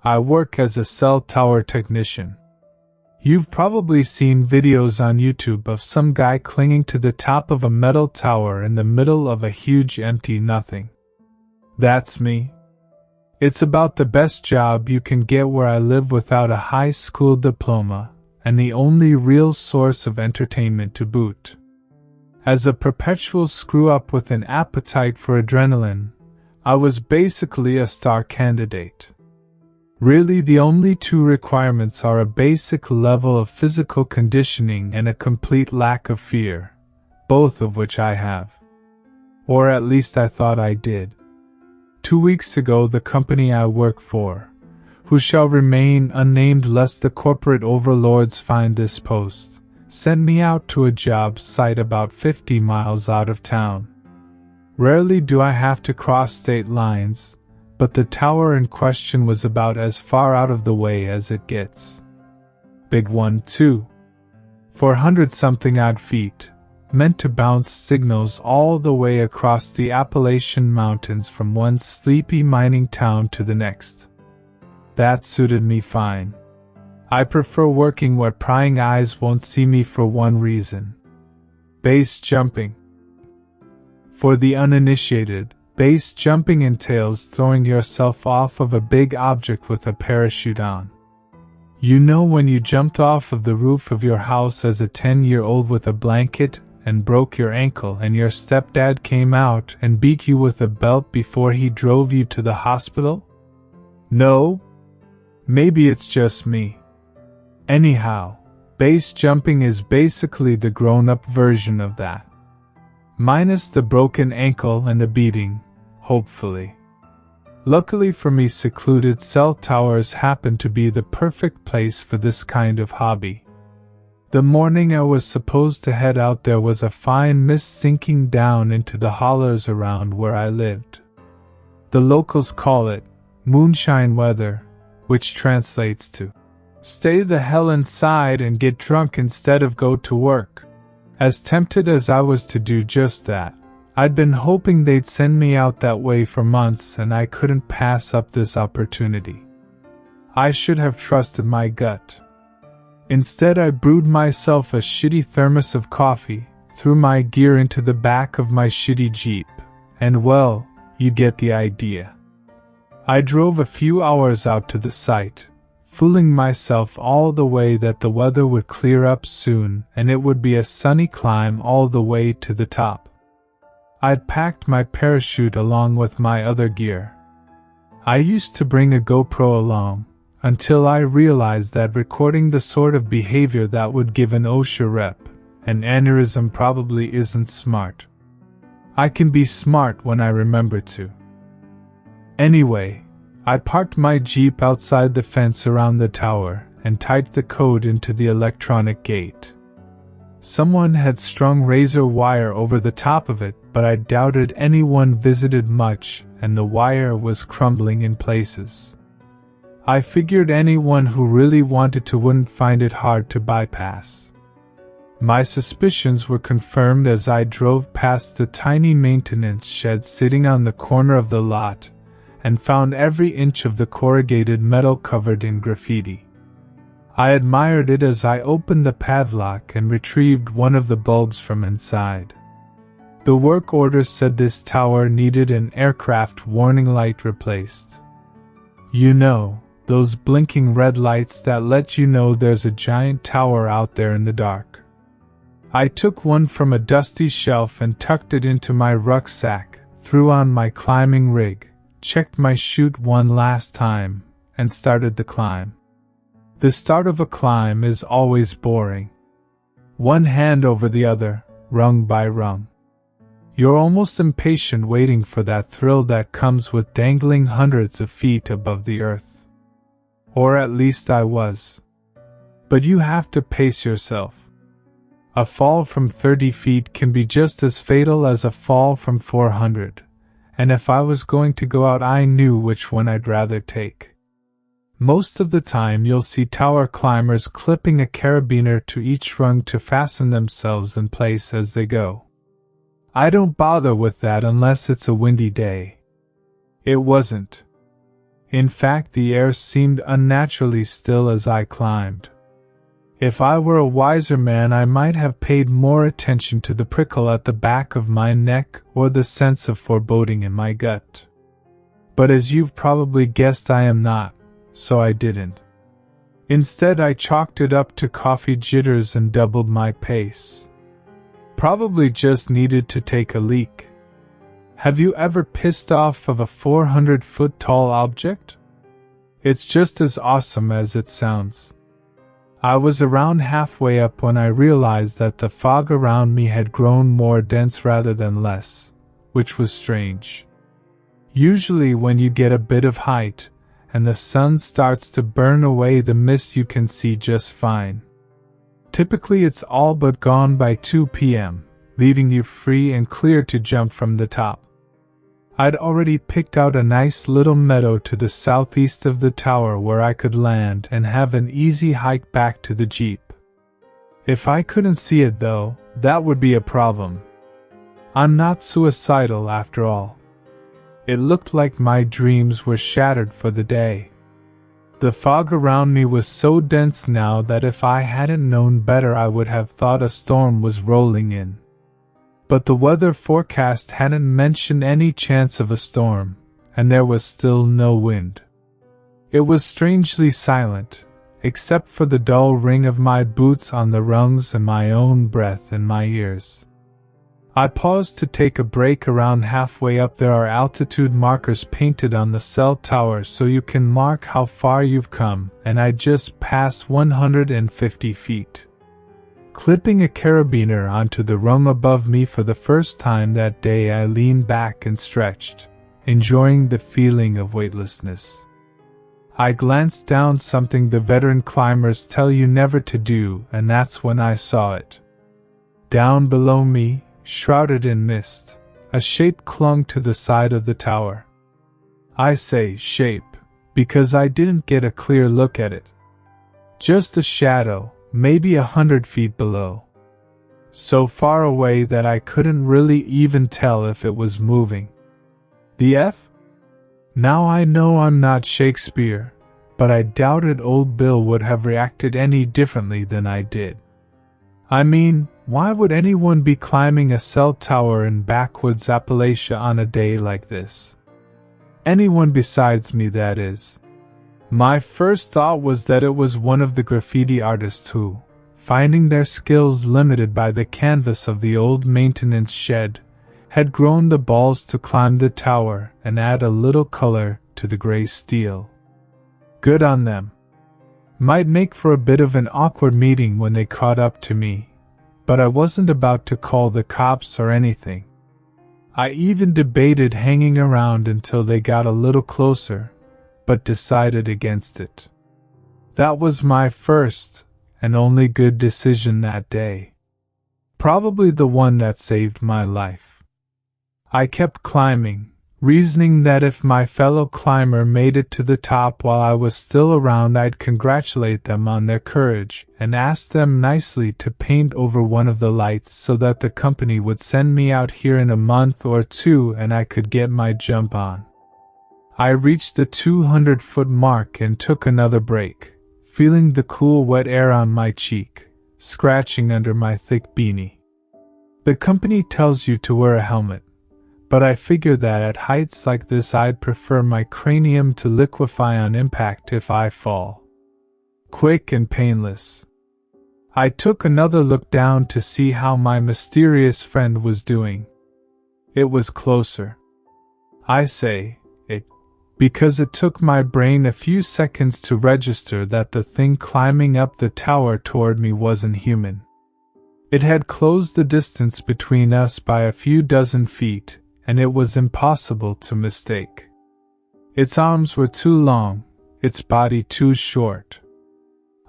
I work as a cell tower technician. You've probably seen videos on YouTube of some guy clinging to the top of a metal tower in the middle of a huge empty nothing. That's me. It's about the best job you can get where I live without a high school diploma, and the only real source of entertainment to boot. As a perpetual screw-up with an appetite for adrenaline, I was basically a star candidate. Really, the only two requirements are a basic level of physical conditioning and a complete lack of fear, both of which I have. Or at least I thought I did. 2 weeks ago, the company I work for, who shall remain unnamed lest the corporate overlords find this post, sent me out to a job site about 50 miles out of town. Rarely do I have to cross state lines, but the tower in question was about as far out of the way as it gets. Big one, too. 400-something odd feet, meant to bounce signals all the way across the Appalachian Mountains from one sleepy mining town to the next. That suited me fine. I prefer working where prying eyes won't see me for one reason. Base jumping. For the uninitiated, base jumping entails throwing yourself off of a big object with a parachute on. You know when you jumped off of the roof of your house as a 10-year-old with a blanket and broke your ankle and your stepdad came out and beat you with a belt before he drove you to the hospital? No? Maybe it's just me. Anyhow, base jumping is basically the grown-up version of that. Minus the broken ankle and the beating, hopefully. Luckily for me, secluded cell towers happen to be the perfect place for this kind of hobby. The morning I was supposed to head out, there was a fine mist sinking down into the hollers around where I lived. The locals call it moonshine weather, which translates to stay the hell inside and get drunk instead of go to work. As tempted as I was to do just that, I'd been hoping they'd send me out that way for months, and I couldn't pass up this opportunity. I should have trusted my gut. Instead, I brewed myself a shitty thermos of coffee, threw my gear into the back of my shitty Jeep, and well, you get the idea. I drove a few hours out to the site, fooling myself all the way that the weather would clear up soon and it would be a sunny climb all the way to the top. I'd packed my parachute along with my other gear. I used to bring a GoPro along, until I realized that recording the sort of behavior that would give an OSHA rep an aneurysm probably isn't smart. I can be smart when I remember to. Anyway, I parked my Jeep outside the fence around the tower and typed the code into the electronic gate. Someone had strung razor wire over the top of it, but I doubted anyone visited much, and the wire was crumbling in places. I figured anyone who really wanted to wouldn't find it hard to bypass. My suspicions were confirmed as I drove past the tiny maintenance shed sitting on the corner of the lot, and found every inch of the corrugated metal covered in graffiti. I admired it as I opened the padlock and retrieved one of the bulbs from inside. The work order said this tower needed an aircraft warning light replaced. You know, those blinking red lights that let you know there's a giant tower out there in the dark. I took one from a dusty shelf and tucked it into my rucksack, threw on my climbing rig, checked my chute one last time, and started the climb. The start of a climb is always boring. One hand over the other, rung by rung. You're almost impatient waiting for that thrill that comes with dangling hundreds of feet above the earth. Or at least I was. But you have to pace yourself. A fall from 30 feet can be just as fatal as a fall from 400, and if I was going to go out, I knew which one I'd rather take. Most of the time you'll see tower climbers clipping a carabiner to each rung to fasten themselves in place as they go. I don't bother with that unless it's a windy day. It wasn't. In fact, the air seemed unnaturally still as I climbed. If I were a wiser man, I might have paid more attention to the prickle at the back of my neck or the sense of foreboding in my gut. But as you've probably guessed, I am not, so I didn't. Instead, I chalked it up to coffee jitters and doubled my pace. Probably just needed to take a leak. Have you ever pissed off of a 400-foot tall object? It's just as awesome as it sounds. I was around halfway up when I realized that the fog around me had grown more dense rather than less, which was strange. Usually when you get a bit of height, and the sun starts to burn away the mist, you can see just fine. Typically it's all but gone by 2 p.m., leaving you free and clear to jump from the top. I'd already picked out a nice little meadow to the southeast of the tower where I could land and have an easy hike back to the Jeep. If I couldn't see it though, that would be a problem. I'm not suicidal after all. It looked like my dreams were shattered for the day. The fog around me was so dense now that if I hadn't known better, I would have thought a storm was rolling in. But the weather forecast hadn't mentioned any chance of a storm, and there was still no wind. It was strangely silent, except for the dull ring of my boots on the rungs and my own breath in my ears. I paused to take a break. Around halfway up there are altitude markers painted on the cell tower so you can mark how far you've come, and I just passed 150 feet. Clipping a carabiner onto the rung above me for the first time that day, I leaned back and stretched, enjoying the feeling of weightlessness. I glanced down, something the veteran climbers tell you never to do, and that's when I saw it. Down below me, shrouded in mist, a shape clung to the side of the tower. I say shape, because I didn't get a clear look at it. Just a shadow, maybe 100 feet below. So far away that I couldn't really even tell if it was moving. The F? Now I know I'm not Shakespeare, but I doubted old Bill would have reacted any differently than I did. I mean, why would anyone be climbing a cell tower in backwoods Appalachia on a day like this? Anyone besides me, that is. My first thought was that it was one of the graffiti artists who, finding their skills limited by the canvas of the old maintenance shed, had grown the balls to climb the tower and add a little color to the gray steel. Good on them. Might make for a bit of an awkward meeting when they caught up to me, but I wasn't about to call the cops or anything. I even debated hanging around until they got a little closer, but decided against it. That was my first and only good decision that day. Probably the one that saved my life. I kept climbing, reasoning that if my fellow climber made it to the top while I was still around, I'd congratulate them on their courage and ask them nicely to paint over one of the lights so that the company would send me out here in a month or two and I could get my jump on. I reached the 200-foot mark and took another break, feeling the cool wet air on my cheek, scratching under my thick beanie. The company tells you to wear a helmet, but I figure that at heights like this I'd prefer my cranium to liquefy on impact if I fall. Quick and painless. I took another look down to see how my mysterious friend was doing. It was closer. I say it, because it took my brain a few seconds to register that the thing climbing up the tower toward me wasn't human. It had closed the distance between us by a few dozen feet, and it was impossible to mistake. Its arms were too long, its body too short.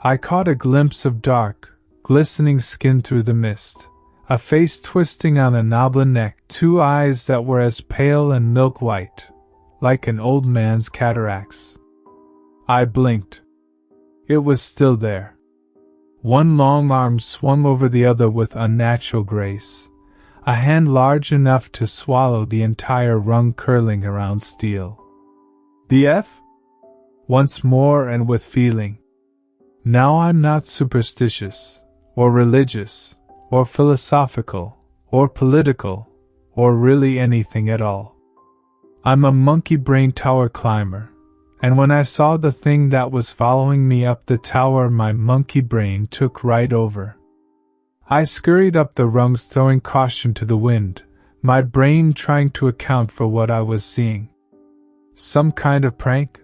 I caught a glimpse of dark, glistening skin through the mist, a face twisting on a knobbly neck, two eyes that were as pale and milk-white, like an old man's cataracts. I blinked. It was still there. One long arm swung over the other with unnatural grace, a hand large enough to swallow the entire rung curling around steel. The F? once more and with feeling. Now I'm not superstitious, or religious, or philosophical, or political, or really anything at all. I'm a monkey brain tower climber, and when I saw the thing that was following me up the tower, my monkey brain took right over. I scurried up the rungs, throwing caution to the wind, my brain trying to account for what I was seeing. Some kind of prank?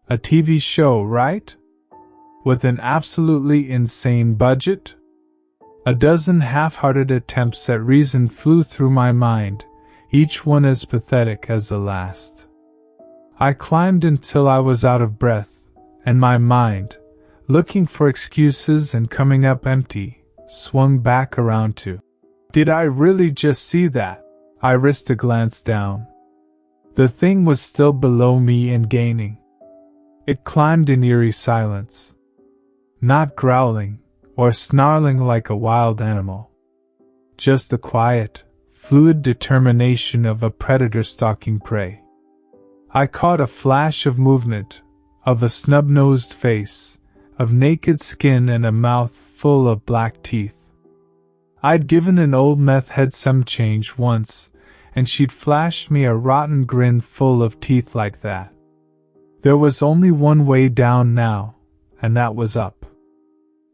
A TV show, right? With an absolutely insane budget? A dozen half-hearted attempts at reason flew through my mind, each one as pathetic as the last. I climbed until I was out of breath, and my mind, looking for excuses and coming up empty, swung back around to, did I really just see that? I risked a glance down. The thing was still below me and gaining. It climbed in eerie silence, not growling or snarling like a wild animal, just the quiet, fluid determination of a predator stalking prey. I caught a flash of movement, of a snub-nosed face, of naked skin and a mouth full of black teeth. I'd given an old meth head some change once, and she'd flashed me a rotten grin full of teeth like that. There was only one way down now, and that was up.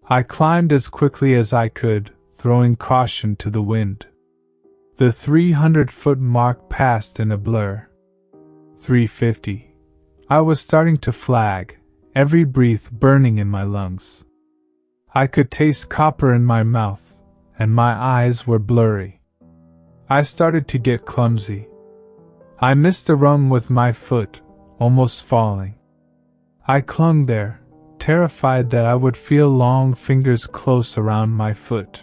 I climbed as quickly as I could, throwing caution to the wind. The 300-foot mark passed in a blur. 350. I was starting to flag, every breath burning in my lungs. I could taste copper in my mouth, and my eyes were blurry. I started to get clumsy. I missed a rung with my foot, almost falling. I clung there, terrified that I would feel long fingers close around my foot.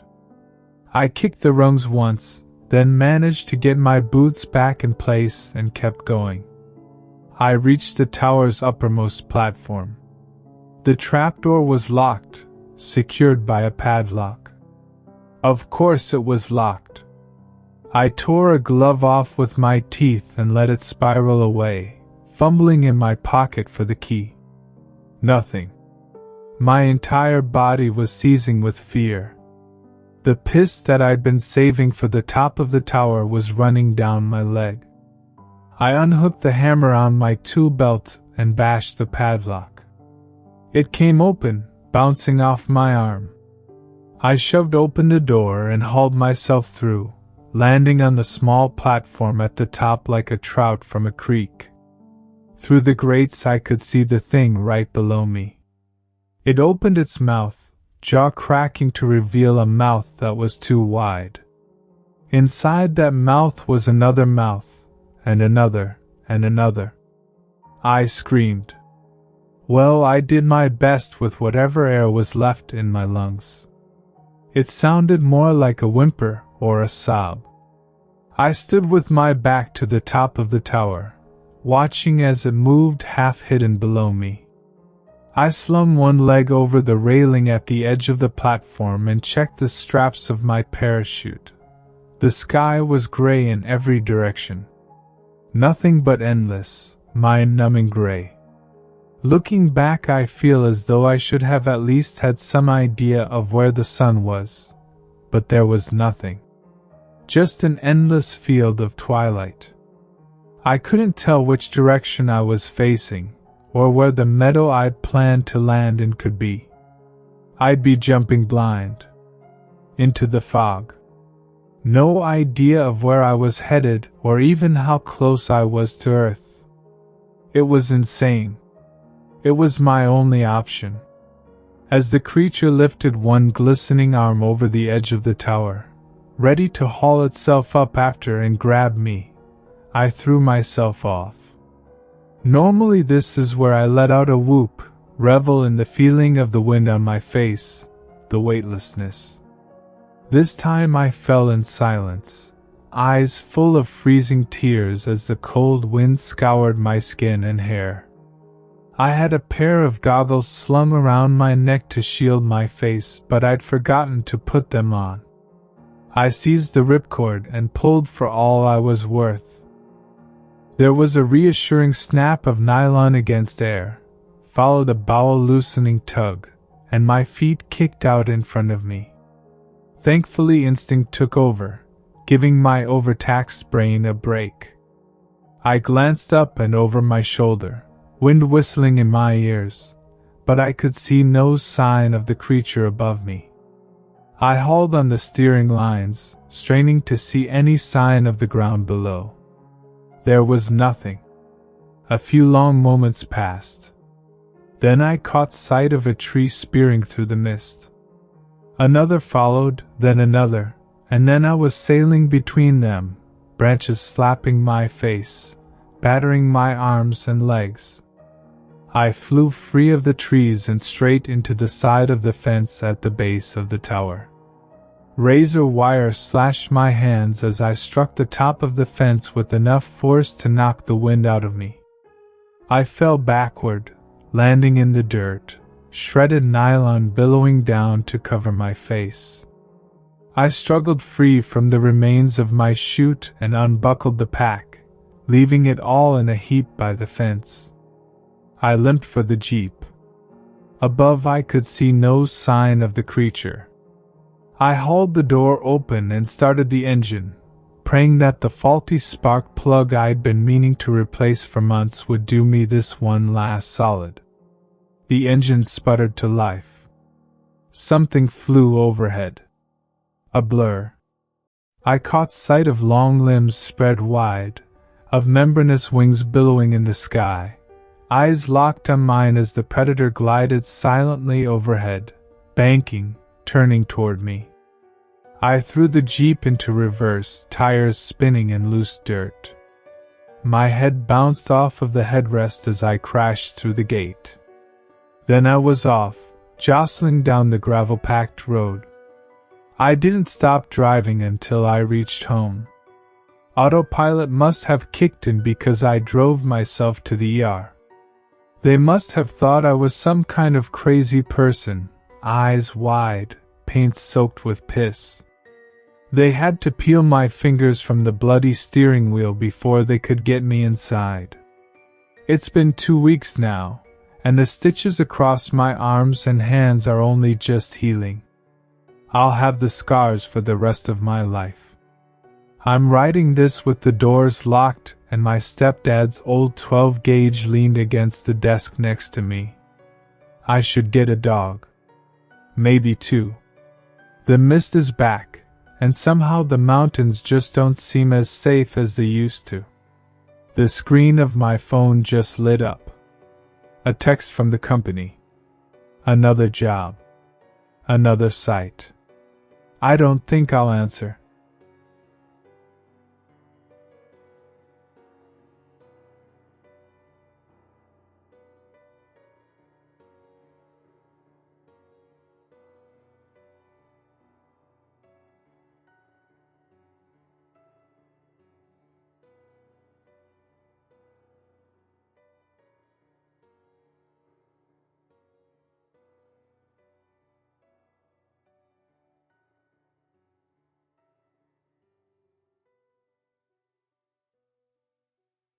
I kicked the rungs once, then managed to get my boots back in place and kept going. I reached the tower's uppermost platform. The trapdoor was locked, secured by a padlock. Of course it was locked. I tore a glove off with my teeth and let it spiral away, fumbling in my pocket for the key. Nothing. My entire body was seizing with fear. The piss that I'd been saving for the top of the tower was running down my leg. I unhooked the hammer on my tool belt and bashed the padlock. It came open, bouncing off my arm. I shoved open the door and hauled myself through, landing on the small platform at the top like a trout from a creek. Through the grates I could see the thing right below me. It opened its mouth, jaw cracking to reveal a mouth that was too wide. Inside that mouth was another mouth, and another, and another. I screamed. Well, I did my best with whatever air was left in my lungs. It sounded more like a whimper or a sob. I stood with my back to the top of the tower, watching as it moved half-hidden below me. I slung one leg over the railing at the edge of the platform and checked the straps of my parachute. The sky was gray in every direction. Nothing but endless, mind-numbing gray. Looking back, I feel as though I should have at least had some idea of where the sun was, but there was nothing. Just an endless field of twilight. I couldn't tell which direction I was facing, or where the meadow I'd planned to land in could be. I'd be jumping blind into the fog. No idea of where I was headed or even how close I was to Earth. It was insane. It was my only option. As the creature lifted one glistening arm over the edge of the tower, ready to haul itself up after and grab me, I threw myself off. Normally this is where I let out a whoop, revel in the feeling of the wind on my face, the weightlessness. This time I fell in silence, eyes full of freezing tears as the cold wind scoured my skin and hair. I had a pair of goggles slung around my neck to shield my face, but I'd forgotten to put them on. I seized the ripcord and pulled for all I was worth. There was a reassuring snap of nylon against air, followed a bowel-loosening tug, and my feet kicked out in front of me. Thankfully, instinct took over, giving my overtaxed brain a break. I glanced up and over my shoulder, wind whistling in my ears, but I could see no sign of the creature above me. I hauled on the steering lines, straining to see any sign of the ground below. There was nothing. A few long moments passed. Then I caught sight of a tree spearing through the mist. Another followed, then another, and then I was sailing between them, branches slapping my face, battering my arms and legs. I flew free of the trees and straight into the side of the fence at the base of the tower. Razor wire slashed my hands as I struck the top of the fence with enough force to knock the wind out of me. I fell backward, landing in the dirt, shredded nylon billowing down to cover my face. I struggled free from the remains of my chute and unbuckled the pack, leaving it all in a heap by the fence. I limped for the jeep. Above I could see no sign of the creature. I hauled the door open and started the engine, praying that the faulty spark plug I'd been meaning to replace for months would do me this one last solid. The engine sputtered to life. Something flew overhead. A blur. I caught sight of long limbs spread wide, of membranous wings billowing in the sky, eyes locked on mine as the predator glided silently overhead, banking, turning toward me. I threw the jeep into reverse, tires spinning in loose dirt. My head bounced off of the headrest as I crashed through the gate. Then I was off, jostling down the gravel-packed road. I didn't stop driving until I reached home. Autopilot must have kicked in because I drove myself to the ER. They must have thought I was some kind of crazy person, eyes wide, paint soaked with piss. They had to peel my fingers from the bloody steering wheel before they could get me inside. It's been 2 weeks now, and the stitches across my arms and hands are only just healing. I'll have the scars for the rest of my life. I'm writing this with the doors locked and my stepdad's old 12-gauge leaned against the desk next to me. I should get a dog. Maybe 2. The mist is back, and somehow the mountains just don't seem as safe as they used to. The screen of my phone just lit up. A text from the company. Another job. Another site. I don't think I'll answer.